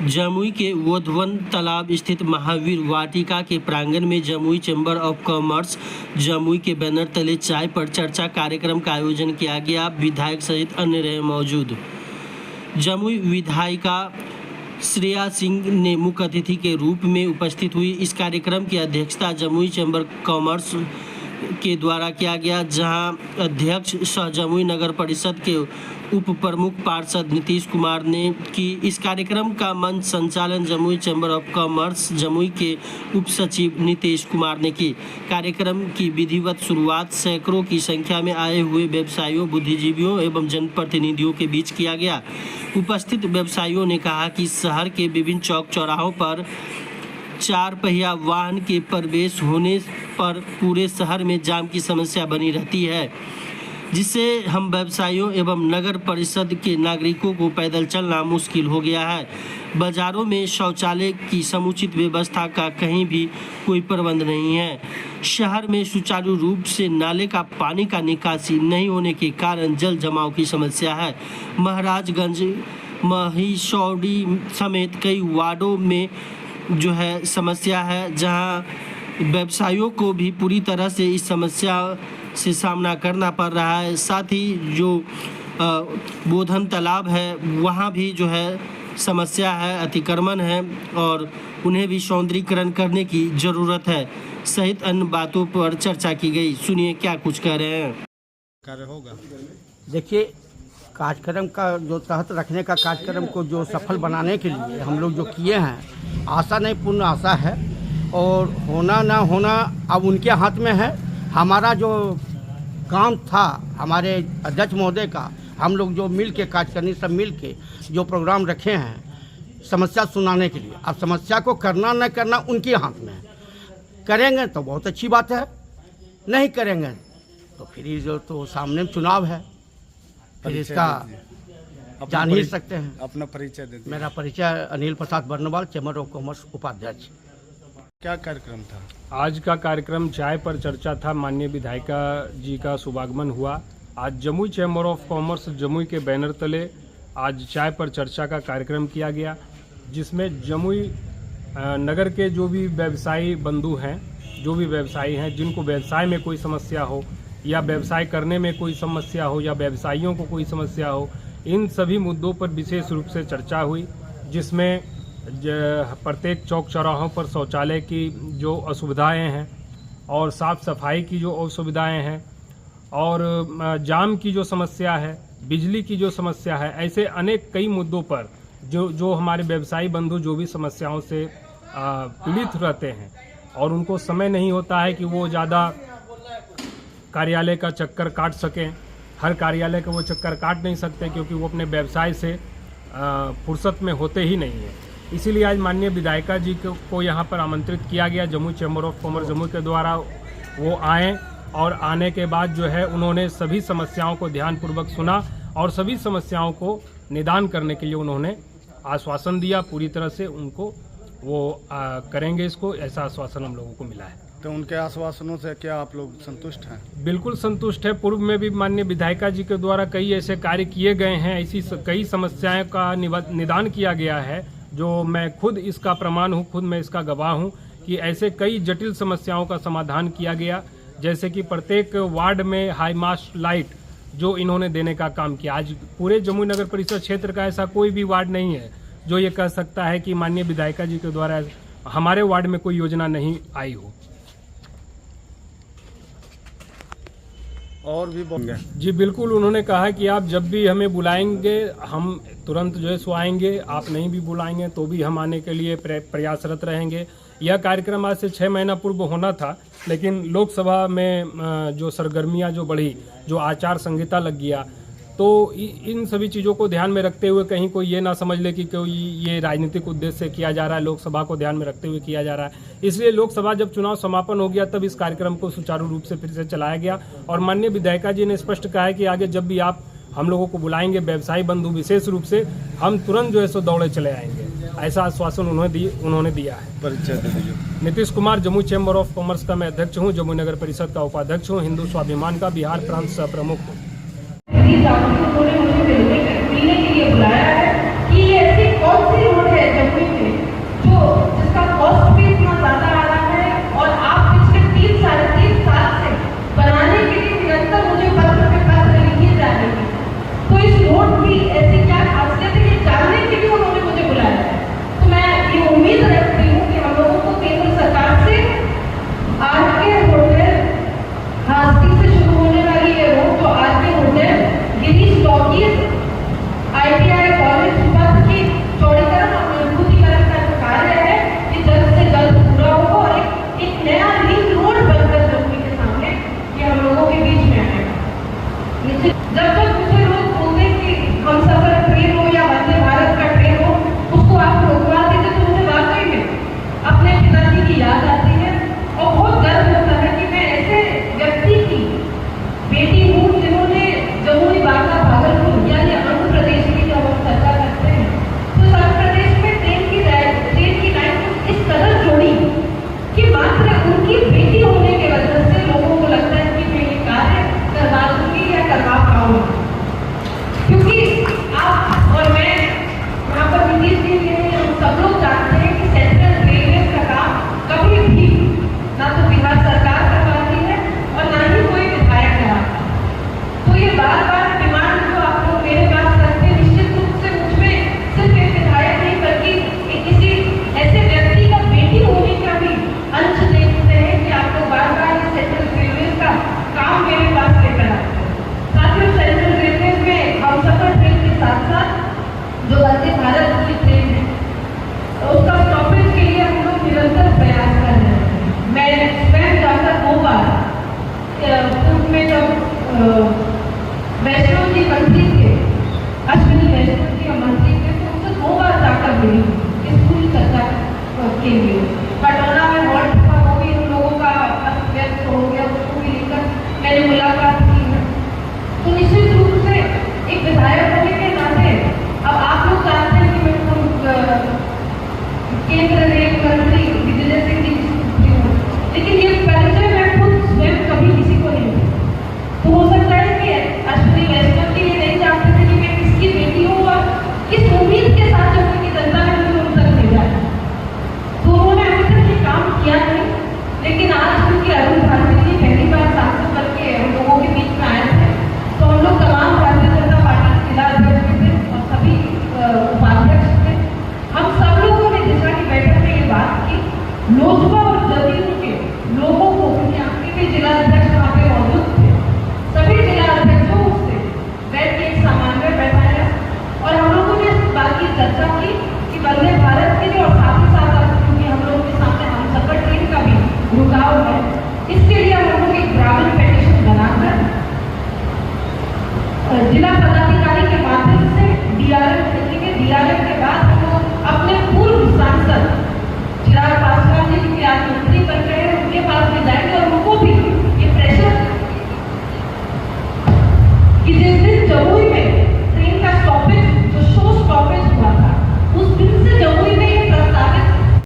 जमुई के वोधवन तालाब स्थित महावीर वाटिका के प्रांगण में Jamui chamber of commerce Jamui के बैनर तले चाय पर चर्चा कार्यक्रम का आयोजन किया गया। विधायक सहित अन्य रहे मौजूद। जमुई विधायिका श्रेया सिंह ने मुख्य अतिथि के रूप में उपस्थित हुई। इस कार्यक्रम की अध्यक्षता जमुई चैम्बर कॉमर्स के द्वारा किया गया, जहां अध्यक्ष सह जमुई नगर परिषद के उप प्रमुख पार्षद नीतीश कुमार ने की। इस कार्यक्रम का मंच संचालन Jamui chamber of commerce Jamui के उप सचिव नीतीश कुमार ने की। कार्यक्रम की विधिवत शुरुआत सैकड़ों की संख्या में आए हुए व्यवसायियों, बुद्धिजीवियों एवं जनप्रतिनिधियों के बीच किया गया। उपस्थित व्यवसायियों ने कहा कि शहर के विभिन्न चौक चौराहों पर 4 पहिया वाहन के प्रवेश होने पर पूरे शहर में जाम की समस्या बनी रहती है, जिससे हम व्यवसायियों एवं नगर परिषद के नागरिकों को पैदल चलना मुश्किल हो गया है। बाजारों में शौचालय की समुचित व्यवस्था का कहीं भी कोई प्रबंध नहीं है। शहर में सुचारू रूप से नाले का पानी का निकासी नहीं होने के कारण जल जमाव की समस्या है। महाराजगंज, महिषौड़ी समेत कई वार्डों में जो है समस्या है, जहां व्यवसायियों को भी पूरी तरह से इस समस्या से सामना करना पड़ रहा है। साथ ही जो बोधन तालाब है वहां भी जो है समस्या है, अतिक्रमण है और उन्हें भी सौंदर्यीकरण करने की ज़रूरत है, सहित अन्य बातों पर चर्चा की गई। सुनिए क्या कुछ कह रहे हैं। कार्य होगा। देखिए, कार्यक्रम का जो तहत रखने का कार्यक्रम को जो सफल बनाने के लिए हम लोग जो किए हैं, आशा नहीं पूर्ण आशा है और होना ना होना अब उनके हाथ में है। हमारा जो काम था हमारे अध्यक्ष महोदय का, हम लोग जो मिल के कार्यकारिणी सब मिल के जो प्रोग्राम रखे हैं समस्या सुनाने के लिए, अब समस्या को करना न करना उनके हाथ में है। करेंगे तो बहुत अच्छी बात है, नहीं करेंगे तो फिर जो तो सामने चुनाव है, फिर इसका जान ही सकते हैं। अपना परिचय दे दीजिए। मेरा परिचय Anil Prasad Barnwal, chamber of commerce उपाध्यक्ष। क्या कार्यक्रम था? आज का कार्यक्रम चाय पर चर्चा था। माननीय विधायिका जी का शुभागमन हुआ। आज Jamui chamber of commerce Jamui के बैनर तले आज चाय पर चर्चा का कार्यक्रम किया गया, जिसमें जमुई नगर के जो भी व्यवसायी बंधु हैं, जो भी व्यवसायी हैं, जिनको व्यवसाय में कोई समस्या हो या व्यवसाय करने में कोई समस्या हो या व्यवसायियों को कोई समस्या हो, इन सभी मुद्दों पर विशेष रूप से चर्चा हुई, जिसमें प्रत्येक चौक चौराहों पर शौचालय की जो असुविधाएं हैं और साफ़ सफाई की जो असुविधाएं हैं और जाम की जो समस्या है, बिजली की जो समस्या है, ऐसे अनेक कई मुद्दों पर जो हमारे व्यवसायी बंधु जो भी समस्याओं से पीड़ित रहते हैं और उनको समय नहीं होता है कि वो ज़्यादा कार्यालय का चक्कर काट सकें। हर कार्यालय का वो चक्कर काट नहीं सकते क्योंकि वो अपने व्यवसाय से फुर्सत में होते ही नहीं है। इसीलिए आज माननीय विधायिका जी को यहाँ पर आमंत्रित किया गया Jamui chamber of commerce Jamui के द्वारा। वो आए और आने के बाद जो है उन्होंने सभी समस्याओं को ध्यानपूर्वक सुना और सभी समस्याओं को निदान करने के लिए उन्होंने आश्वासन दिया। पूरी तरह से उनको वो करेंगे इसको, ऐसा आश्वासन हम लोगों को मिला है। तो उनके आश्वासनों से क्या आप लोग संतुष्ट हैं? बिल्कुल संतुष्ट है। पूर्व में भी माननीय विधायिका जी के द्वारा कई ऐसे कार्य किए गए हैं, ऐसी कई समस्याएं का निदान किया गया है, जो मैं खुद इसका प्रमाण हूँ, खुद मैं इसका गवाह हूँ कि ऐसे कई जटिल समस्याओं का समाधान किया गया। जैसे कि प्रत्येक वार्ड में हाई मास्ट लाइट जो इन्होंने देने का काम किया। आज पूरे जमुई नगर परिषद क्षेत्र का ऐसा कोई भी वार्ड नहीं है जो ये कह सकता है कि माननीय विधायिका जी के द्वारा हमारे वार्ड में कोई योजना नहीं आई हो। और भी बोलेंगे? जी बिल्कुल, उन्होंने कहा कि आप जब भी हमें बुलाएंगे हम तुरंत जो है सो आएंगे, आप नहीं भी बुलाएंगे तो भी हम आने के लिए प्रयासरत रहेंगे। यह कार्यक्रम आज से 6 महीना पूर्व होना था, लेकिन लोकसभा में जो सरगर्मियां जो बढ़ी, जो आचार संहिता लग गया, तो इन सभी चीज़ों को ध्यान में रखते हुए कहीं कोई ये ना समझ ले कि कोई ये राजनीतिक उद्देश्य से किया जा रहा है, लोकसभा को ध्यान में रखते हुए किया जा रहा है। इसलिए लोकसभा जब चुनाव समापन हो गया तब इस कार्यक्रम को सुचारू रूप से फिर से चलाया गया और माननीय विधायिका जी ने स्पष्ट कहा है कि आगे जब भी आप हम लोगों को बुलाएंगे, व्यवसायी बंधु विशेष रूप से, हम तुरंत जो है सो दौड़े चले आएंगे। ऐसा आश्वासन उन्होंने दिया है। परिचय दे दीजिए। Nitish Kumar, Jamui chamber of commerce का मैं अध्यक्ष हूँ, जमुई नगर परिषद का उपाध्यक्ष हूँ, हिंदू स्वाभिमान का बिहार प्रांत सह प्रमुख हूँ। विद्यालय